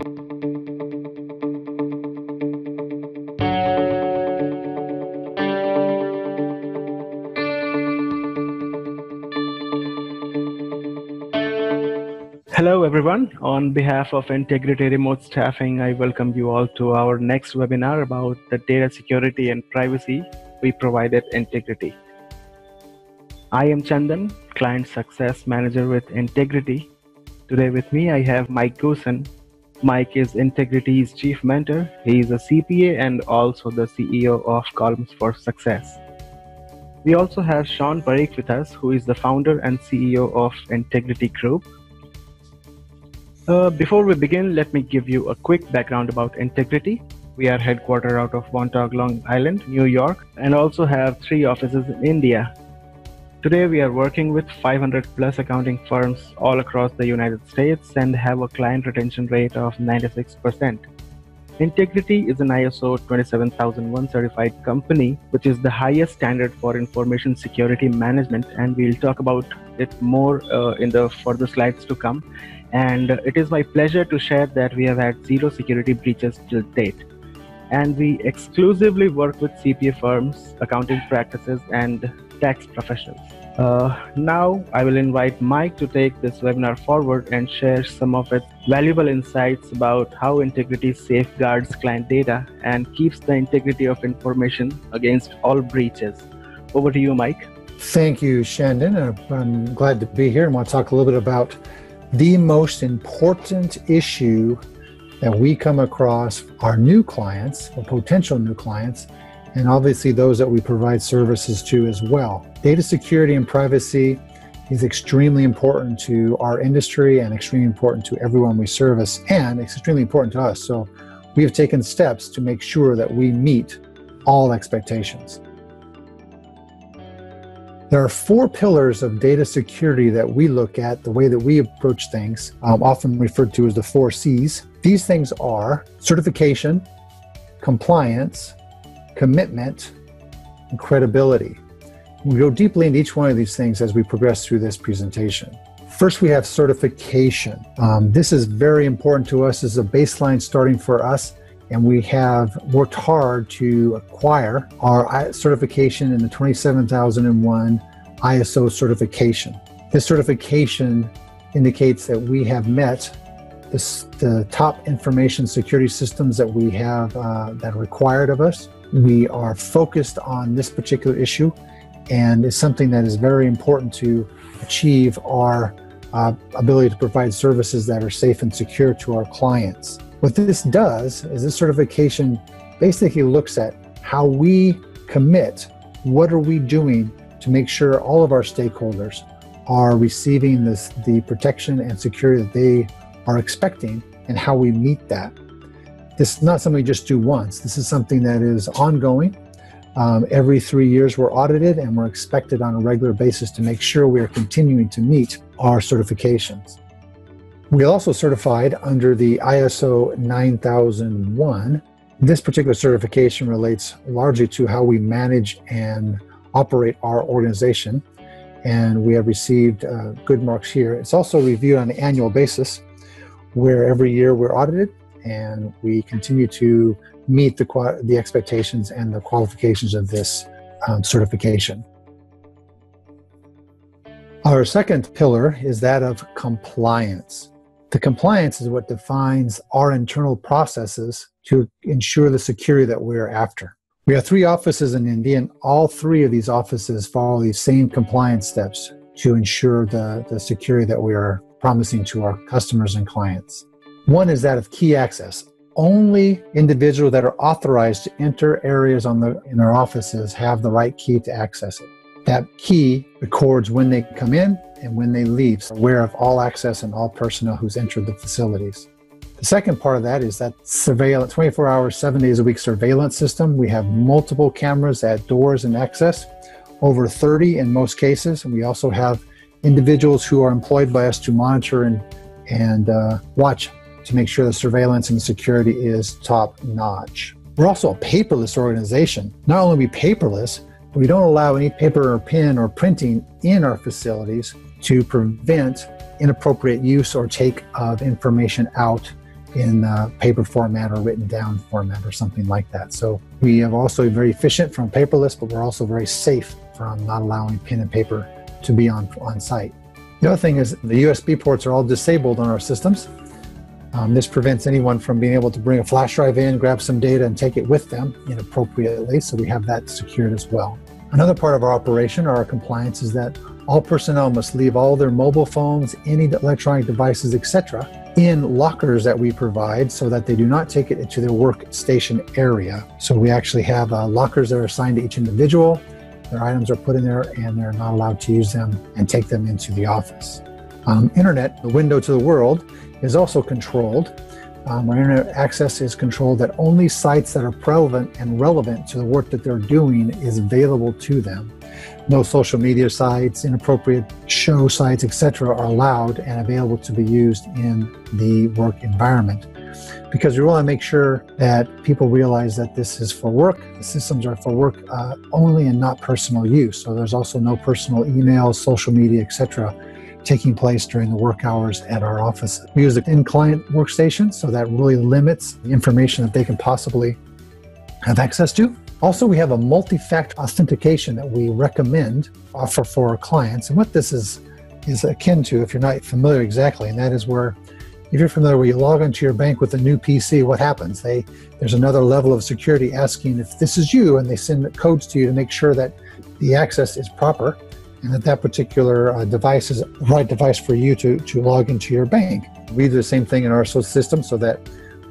Hello everyone. On behalf of Entigrity Remote Staffing, I welcome you all to our next webinar about the data security and privacy we provide at Entigrity. I am Chandan, Client Success Manager with Entigrity. Today with me I have Mike Goossen. Mike is Integrity's Chief Mentor. He is a CPA and also the CEO of Columns for Success. We also have Sean Parikh with us, who is the founder and CEO of Entigrity Group. Before we begin, let me give you a quick background about Entigrity. We are headquartered out of Montauk, Long Island, New York, and also have 3 offices in India. Today, we are working with 500 plus accounting firms all across the United States and have a client retention rate of 96%. Entigrity is an ISO 27001 certified company, which is the highest standard for information security management, and we'll talk about it more in the further slides to come. And it is my pleasure to share that we have had 0 security breaches till date. And we exclusively work with CPA firms, accounting practices, and tax professionals. Now I will invite Mike to take this webinar forward and share some of its valuable insights about how Entigrity safeguards client data and keeps the integrity of information against all breaches. Over to you, Mike. Thank you, Shandon. I'm glad to be here and want to talk a little bit about the most important issue that we come across our new clients or potential new clients, and obviously those that we provide services to as well. Data security and privacy is extremely important to our industry and extremely important to everyone we service, and it's extremely important to us. So we have taken steps to make sure that we meet all expectations. There are 4 pillars of data security that we look at, the way that we approach things, often referred to as the 4 C's. These things are certification, compliance, commitment, and credibility. We go deeply into each one of these things as we progress through this presentation. First, we have certification. This is very important to us as a baseline starting for us, and we have worked hard to acquire our certification in the 27001 ISO certification. This certification indicates that we have met the top information security systems that we have that are required of us. We are focused on this particular issue, and it's something that is very important to achieve our ability to provide services that are safe and secure to our clients. What this does is this certification basically looks at how we commit, what are we doing to make sure all of our stakeholders are receiving the protection and security that they are expecting, and how we meet that. This is not something we just do once. This is something that is ongoing. Every 3 years we're audited, and we're expected on a regular basis to make sure we are continuing to meet our certifications. We also certified under the ISO 9001. This particular certification relates largely to how we manage and operate our organization, and we have received good marks here. It's also reviewed on an annual basis, where every year we're audited, and we continue to meet the expectations and the qualifications of this certification. Our second pillar is that of compliance. The compliance is what defines our internal processes to ensure the security that we're after. We have 3 offices in India, and all 3 of these offices follow these same compliance steps to ensure the security that we are promising to our customers and clients. One is that of key access. Only individuals that are authorized to enter areas in our offices have the right key to access it. That key records when they come in and when they leave, so aware of all access and all personnel who's entered the facilities. The second part of that is that surveillance, 24 hours, 7 days a week surveillance system. We have multiple cameras at doors and access, over 30 in most cases. And we also have individuals who are employed by us to monitor and watch to make sure the surveillance and security is top notch. We're also a paperless organization. Not only are we paperless, but we don't allow any paper or pen or printing in our facilities to prevent inappropriate use or take of information out in paper format or written down format or something like that. So we are also very efficient from paperless, but we're also very safe from not allowing pen and paper to be on site. The other thing is the USB ports are all disabled on our systems. This prevents anyone from being able to bring a flash drive in, grab some data, and take it with them inappropriately, so we have that secured as well. Another part of our operation, or our compliance, is that all personnel must leave all their mobile phones, any electronic devices, etc., in lockers that we provide so that they do not take it into their workstation area. So we actually have lockers that are assigned to each individual. Their items are put in there and they're not allowed to use them and take them into the office. Internet, the window to the world, is also controlled. Our internet access is controlled that only sites that are prevalent and relevant to the work that they're doing is available to them. No social media sites, inappropriate show sites, etc. are allowed and available to be used in the work environment. Because we want to make sure that people realize that this is for work. The systems are for work only and not personal use. So there's also no personal emails, social media, etc. taking place during the work hours at our offices. We use the in-client workstation, so that really limits the information that they can possibly have access to. Also, we have a multi-factor authentication that we offer for our clients. And what this is akin to, if you're not familiar exactly, and that is where, if you're familiar, where you log into your bank with a new PC, what happens? There's another level of security asking if this is you, and they send codes to you to make sure that the access is proper and that particular device is the right device for you to log into your bank. We do the same thing in our system so that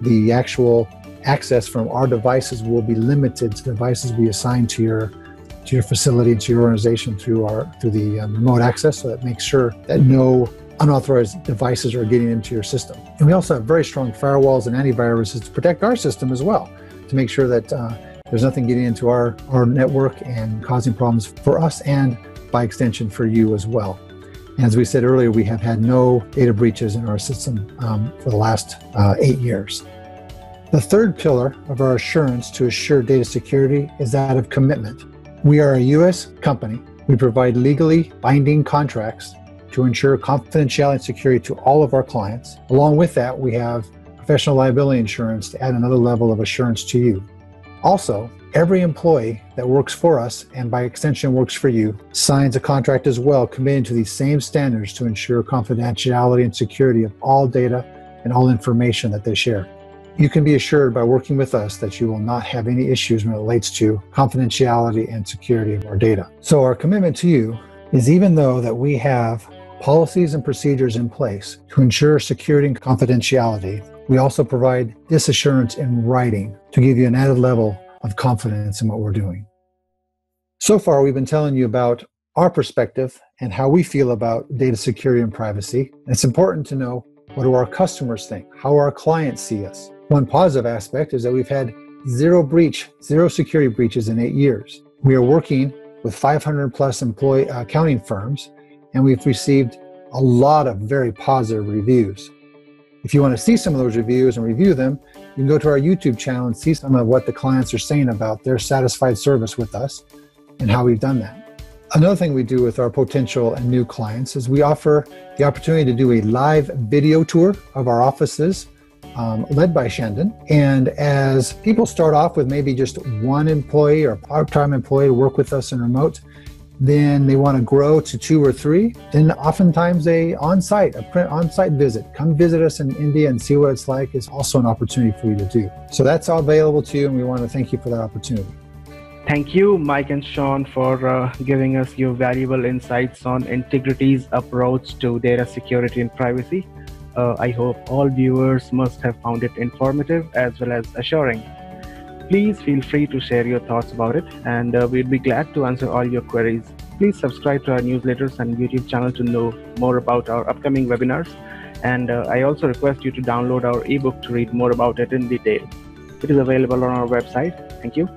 the actual access from our devices will be limited to devices we assign to your facility and to your organization through the remote access, so that makes sure that no unauthorized devices are getting into your system. And we also have very strong firewalls and antiviruses to protect our system as well, to make sure that there's nothing getting into our network and causing problems for us and by extension for you as well. And as we said earlier, we have had no data breaches in our system for the last 8 years. The third pillar of our assurance to assure data security is that of commitment. We are a U.S. company. We provide legally binding contracts to ensure confidentiality and security to all of our clients. Along with that, we have professional liability insurance to add another level of assurance to you. Also, every employee that works for us, and by extension works for you, signs a contract as well, committing to these same standards to ensure confidentiality and security of all data and all information that they share. You can be assured by working with us that you will not have any issues when it relates to confidentiality and security of our data. So our commitment to you is, even though that we have policies and procedures in place to ensure security and confidentiality, we also provide this assurance in writing to give you an added level of confidence in what we're doing. So far, we've been telling you about our perspective and how we feel about data security and privacy. And it's important to know, what do our customers think? How our clients see us? One positive aspect is that we've had zero security breaches in 8 years. We are working with 500 plus accounting firms, and we've received a lot of very positive reviews. If you want to see some of those reviews and review them, you can go to our YouTube channel and see some of what the clients are saying about their satisfied service with us and how we've done that. Another thing we do with our potential and new clients is we offer the opportunity to do a live video tour of our offices, led by Shandon. And as people start off with maybe just one employee or part-time employee to work with us in remote, then they want to grow to 2 or 3, then oftentimes a on-site visit. Come visit us in India and see what it's like is also an opportunity for you to do. So that's all available to you, and we want to thank you for that opportunity. Thank you, Mike and Sean, for giving us your valuable insights on Integrity's approach to data security and privacy. I hope all viewers must have found it informative as well as assuring. Please feel free to share your thoughts about it, and we'd be glad to answer all your queries. Please subscribe to our newsletters and YouTube channel to know more about our upcoming webinars. And I also request you to download our ebook to read more about it in detail. It is available on our website. Thank you.